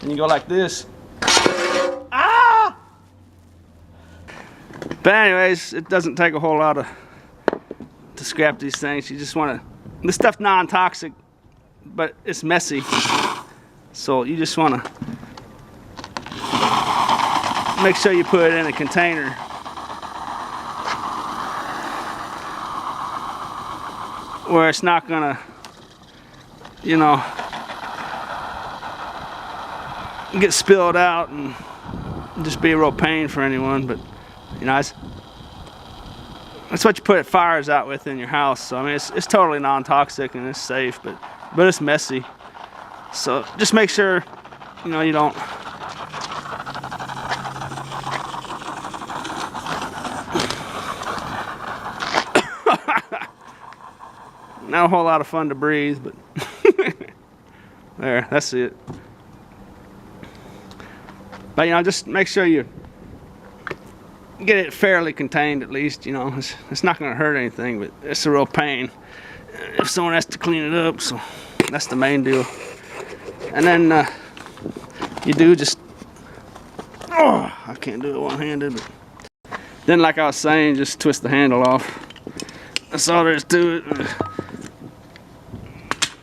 and you go like this. Ah! But anyways, it doesn't take a whole lot to scrap these things. You just want to, this stuff's non-toxic, but it's messy. So you just want to make sure you put it in a container. Where it's not gonna, you know, get spilled out and just be a real pain for anyone. But you know, that's what you put fires out with in your house. So I mean, it's totally non-toxic and it's safe, but it's messy. So just make sure, you know, you don't. Not a whole lot of fun to breathe, but there, that's it. But you know, just make sure you get it fairly contained at least. You know, it's not going to hurt anything, but it's a real pain if someone has to clean it up. So that's the main deal. And then you do just, oh, I can't do it one-handed. But then, like I was saying, just twist the handle off. That's all there is to it.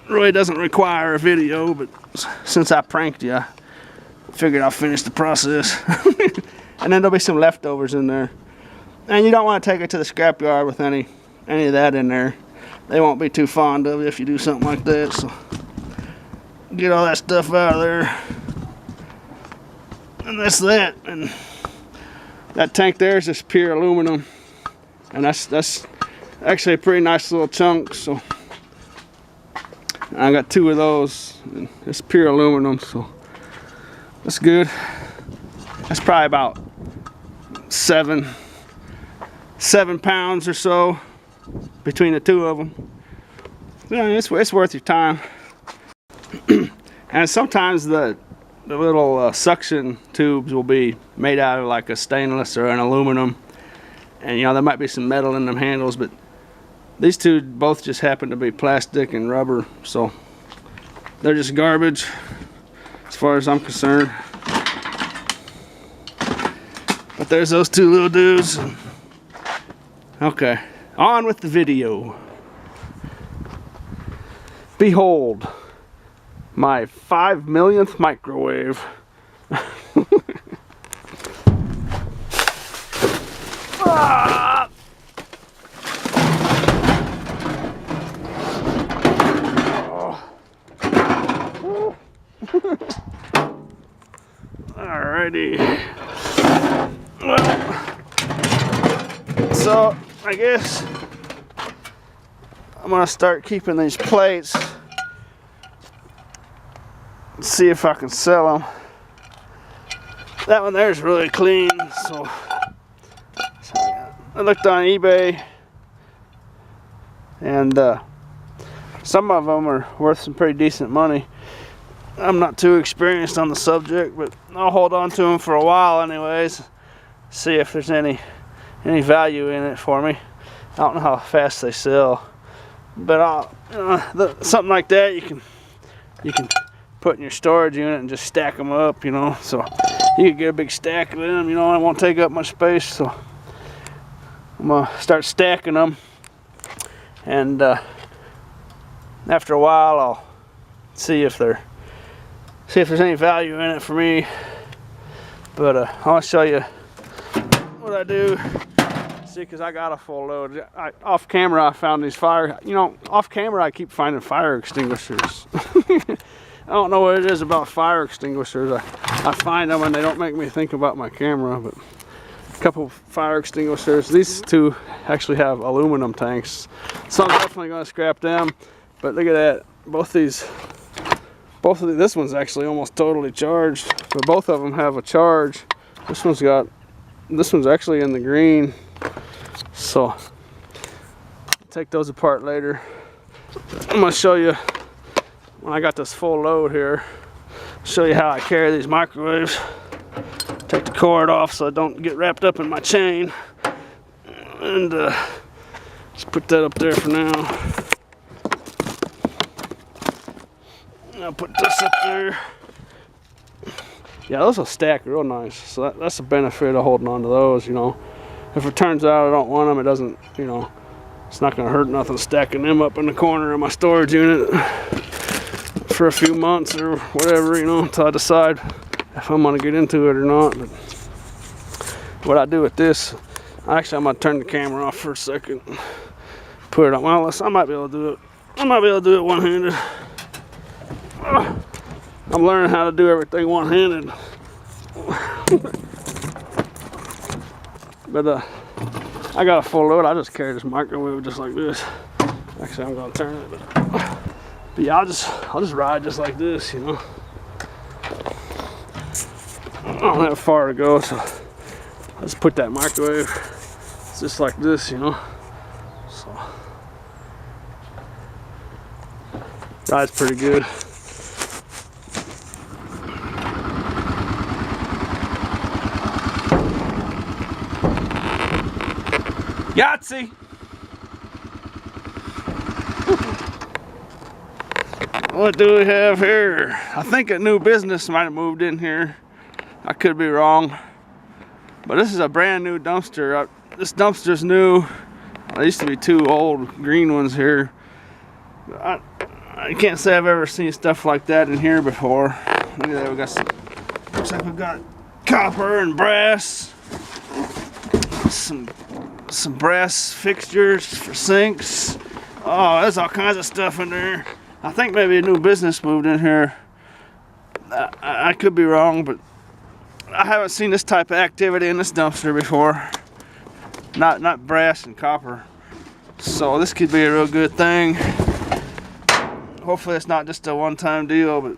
Really doesn't require a video, but since I pranked you, I figured I'll finish the process. And then there'll be some leftovers in there, and you don't want to take it to the scrapyard with any of that in there. They won't be too fond of it if you do something like that. So get all that stuff out of there, and that's that. And that tank there is just pure aluminum, and that's actually a pretty nice little chunk. So I got 2 of those, and it's pure aluminum, so that's good. That's probably about 7 pounds or so between the 2 of them. Yeah, it's worth your time. And sometimes the little suction tubes will be made out of like a stainless or an aluminum, and you know, there might be some metal in them handles, but these 2 both just happen to be plastic and rubber, so they're just garbage as far as I'm concerned. But there's those 2 little dudes. Okay, on with the video. Behold, my 5 millionth microwave. Ah! Alrighty. Well, so I guess I'm gonna start keeping these plates. See if I can sell them. That one there is really clean, so I looked on eBay, and some of them are worth some pretty decent money. I'm not too experienced on the subject, but I'll hold on to them for a while anyways. See if there's any value in it for me. I don't know how fast they sell, but something like that you can put in your storage unit and just stack them up, you know. So you can get a big stack of them, you know. It won't take up much space, so I'm gonna start stacking them, and after a while I'll see if there's any value in it for me. But I'll show you what I do. See, because I got a full load. Off camera I found these off camera I keep finding fire extinguishers. I don't know what it is about fire extinguishers. I find them and they don't make me think about my camera. But a couple fire extinguishers. These 2 actually have aluminum tanks, so I'm definitely going to scrap them. But look at that. Both of these, this one's actually almost totally charged, but both of them have a charge. This one's actually in the green, so I'll take those apart later. I'm gonna show you when I got this full load here. Show you how I carry these microwaves. Take the cord off so I don't get wrapped up in my chain, and just put that up there for now. I'll put this up there. Yeah, those will stack real nice. So that's the benefit of holding on to those, you know. If it turns out I don't want them, it doesn't, you know, it's not going to hurt nothing stacking them up in the corner of my storage unit for a few months or whatever, you know, until I decide if I'm going to get into it or not. But what I do with this, actually I'm going to turn the camera off for a second. Put it on. Well, I might be able to do it. I might be able to do it one-handed. I'm learning how to do everything one-handed. But I got a full load. I just carry this microwave just like this. Actually, I'm gonna turn it. But yeah, I'll just ride just like this, you know. I don't have far to go, so I just put that microwave just like this, you know. So ride's pretty good. Yahtzee! What do we have here? I think a new business might have moved in here. I could be wrong. But this is a brand new dumpster. This dumpster's new. There used to be two old green ones here. I can't say I've ever seen stuff like that in here before. Look at that, we got some, looks like we've got copper and brass. Some brass fixtures for sinks. Oh, there's all kinds of stuff in there. I think maybe a new business moved in here. I could be wrong, but I haven't seen this type of activity in this dumpster before. Not brass and copper. So this could be a real good thing. Hopefully it's not just a one-time deal, but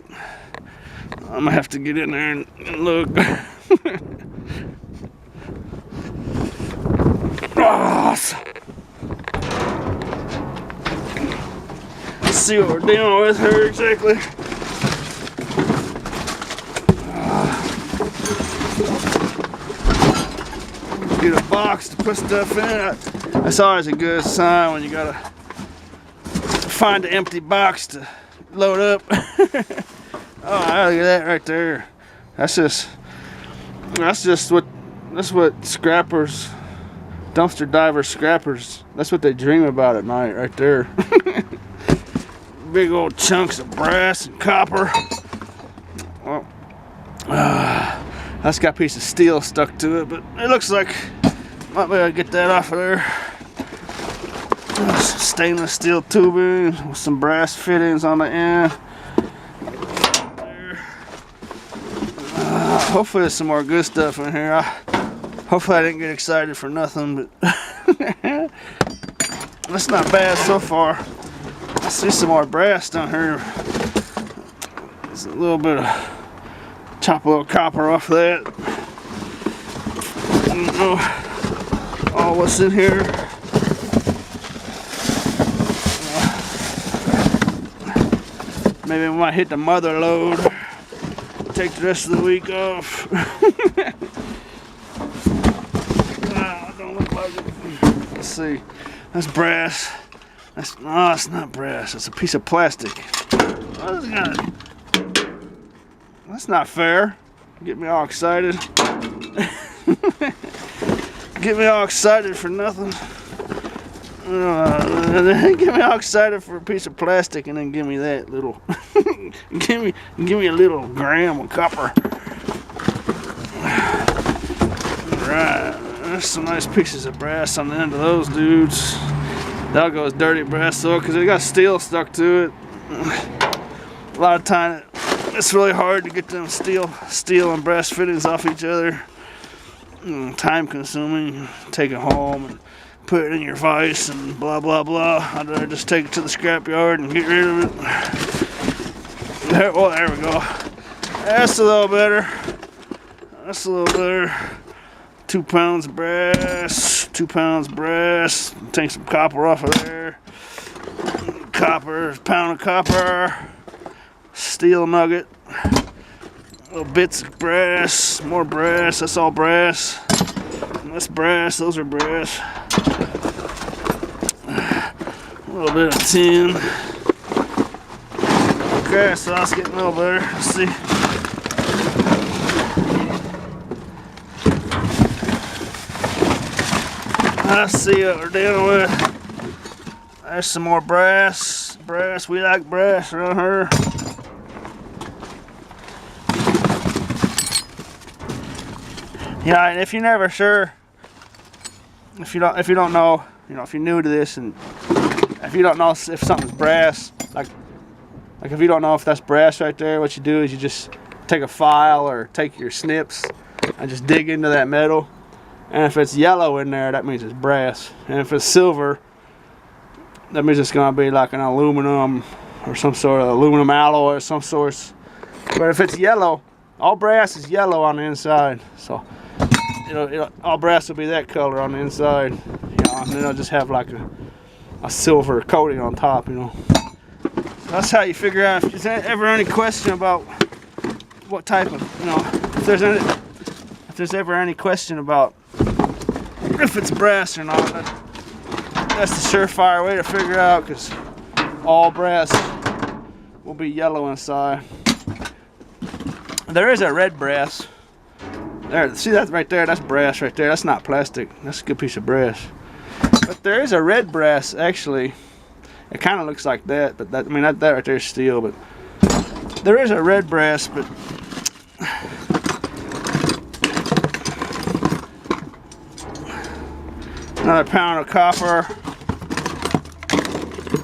I'm gonna have to get in there and look. Let's see what we're dealing with here exactly. Get a box to put stuff in. That's always a good sign when you gotta find an empty box to load up. Oh, look at that right there. That's what scrappers, dumpster diver scrappers, that's what they dream about at night right there. Big old chunks of brass and copper. Well, that's got a piece of steel stuck to it, but it looks like might be able to get that off of there. Stainless steel tubing with some brass fittings on the end. Hopefully there's some more good stuff in here. Hopefully I didn't get excited for nothing, but that's not bad so far. I see some more brass down here. There's a little bit of, chop a little copper off that. I don't know all what's in here. Maybe we might hit the mother load. Take the rest of the week off. Don't look like it. Let's see. That's brass. No, it's not brass. It's a piece of plastic. That's not fair. Get me all excited. Get me all excited for nothing. Get me all excited for a piece of plastic and then give me that little. give me a little gram of copper. Alright, there's some nice pieces of brass on the end of those dudes. That'll go as dirty brass though, because it got steel stuck to it. A lot of time it's really hard to get them steel and brass fittings off each other. Time consuming. Take it home and put it in your vise and blah blah blah. I'd rather just take it to the scrap yard and get rid of it. There we go. That's a little better. That's a little better. 2 pounds brass. 2 pounds brass. Take some copper off of there. Copper, pound of copper. Steel nugget. Little bits of brass. More brass. That's all brass. That's brass. Those are brass. A little bit of tin. Okay, so that's getting a little better. Let's see. Let's see what we're dealing with. There's some more brass. Brass, we like brass around here. Yeah, and if you're never sure, if you don't know, you know, if you're new to this, and if you don't know if something's brass, like if you don't know if that's brass right there, what you do is you just take a file or take your snips and just dig into that metal. And if it's yellow in there, that means it's brass. And if it's silver, that means it's gonna be like an aluminum or some sort of aluminum alloy of some sort. But if it's yellow, all brass is yellow on the inside. So all brass will be that color on the inside. You know, and then it'll just have like a silver coating on top, you know. So that's how you figure out if there's ever any question about what type of, you know, if there's ever any question about if it's brass or not. That's the surefire way to figure out, because all brass will be yellow inside. There is a red brass. There, see that right there? That's brass right there. That's not plastic. That's a good piece of brass. But there is a red brass, actually. It kind of looks like that, but that, I mean, that right there is steel. But there is a red brass, but another pound of copper,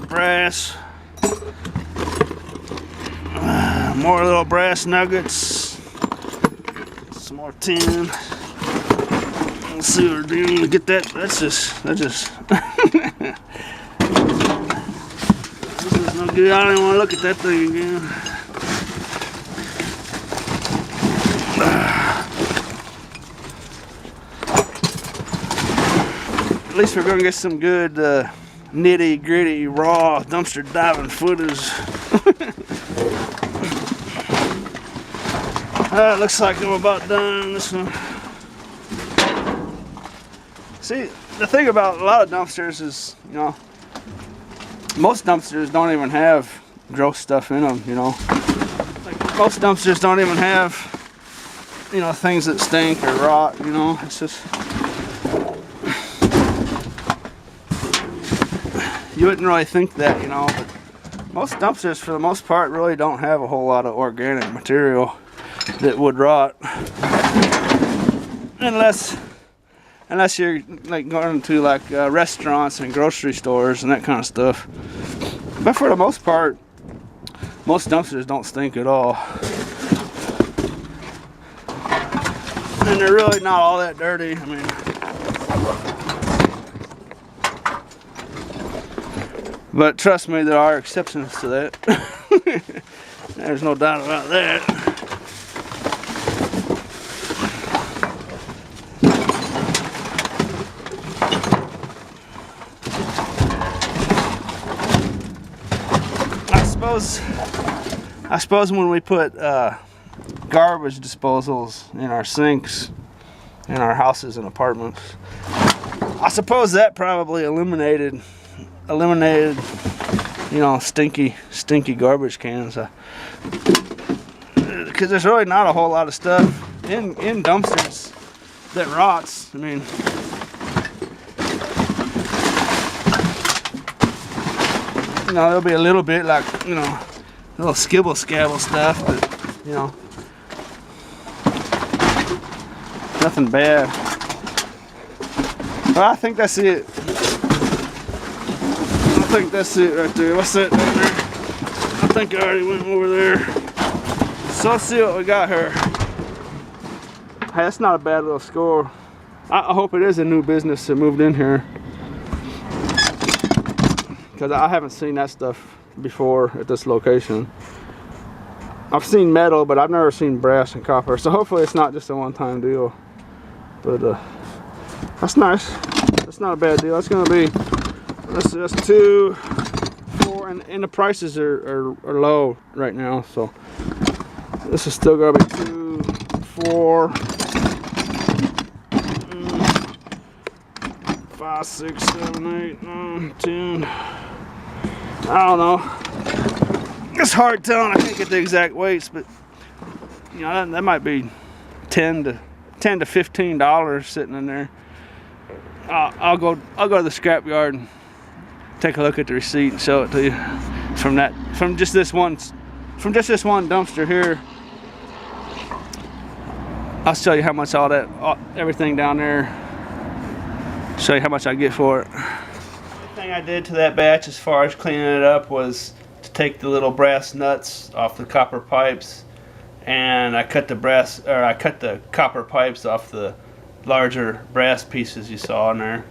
brass, more little brass nuggets, some more tin. Let's see what we're doing to get that. That's just this is no good. I don't even want to look at that thing again. At least we're gonna get some good nitty gritty raw dumpster diving footage. Looks like I'm about done on this one. See, the thing about a lot of dumpsters is, you know, most dumpsters don't even have gross stuff in them, you know. Like, most dumpsters don't even have, you know, things that stink or rot, you know. It's just, you wouldn't really think that, you know, but most dumpsters, for the most part, really don't have a whole lot of organic material that would rot, unless you're like going to like restaurants and grocery stores and that kind of stuff. But for the most part, most dumpsters don't stink at all, and they're really not all that dirty. I mean, but trust me, there are exceptions to that. There's no doubt about that. I suppose when we put garbage disposals in our sinks in our houses and apartments, I suppose that probably eliminated, you know, stinky garbage cans. Because there's really not a whole lot of stuff in dumpsters that rots. I mean, you know, there'll be a little bit like, you know, a little skibble scabble stuff, but, you know, nothing bad. Well, I think that's it. I think that's it right there. What's that down there? I think I already went over there. So let's see what we got here. Hey, that's not a bad little score. I hope it is a new business that moved in here, because I haven't seen that stuff before at this location. I've seen metal, but I've never seen brass and copper, so hopefully it's not just a one-time deal. But that's nice. That's not a bad deal. That's gonna be, that's 2, 4, and the prices are low right now, so this is still gonna be 2, 4, 5, 6, 7, 8, 9, 10. I don't know. It's hard telling. I can't get the exact weights, but you know, that might be $10 to $15 sitting in there. I'll go to the scrap yard and take a look at the receipt and show it to you from just this one dumpster here. I'll show you how much everything down there. Show you how much I get for it. The thing I did to that batch as far as cleaning it up was to take the little brass nuts off the copper pipes, and I cut the copper pipes off the larger brass pieces you saw in there.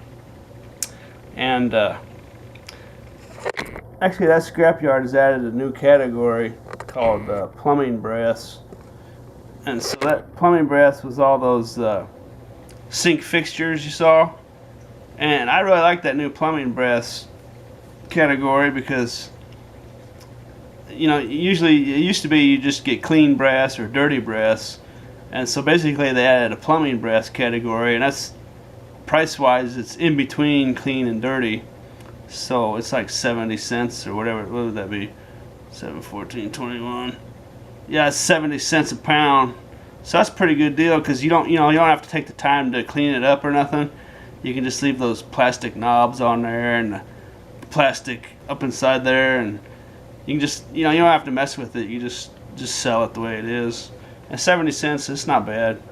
And actually, that scrapyard has added a new category called plumbing brass. And so that plumbing brass was all those sink fixtures you saw. And I really like that new plumbing brass category because, you know, usually it used to be you just get clean brass or dirty brass. And so basically they added a plumbing brass category, and that's, price-wise, it's in between clean and dirty. So it's like 70 cents or whatever. What would that be? 7, 14, 21. Yeah, it's 70 cents a pound. So that's a pretty good deal because you don't have to take the time to clean it up or nothing. You can just leave those plastic knobs on there and the plastic up inside there, and you can just, you don't have to mess with it. You just sell it the way it is. And 70 cents, it's not bad.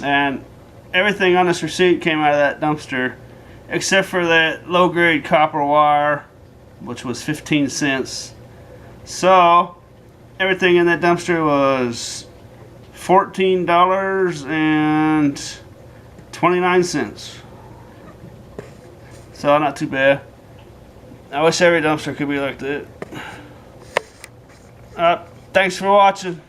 And everything on this receipt came out of that dumpster, except for that low-grade copper wire, which was 15 cents. So everything in that dumpster was $14.29. So not too bad. I wish every dumpster could be like that. Thanks for watching.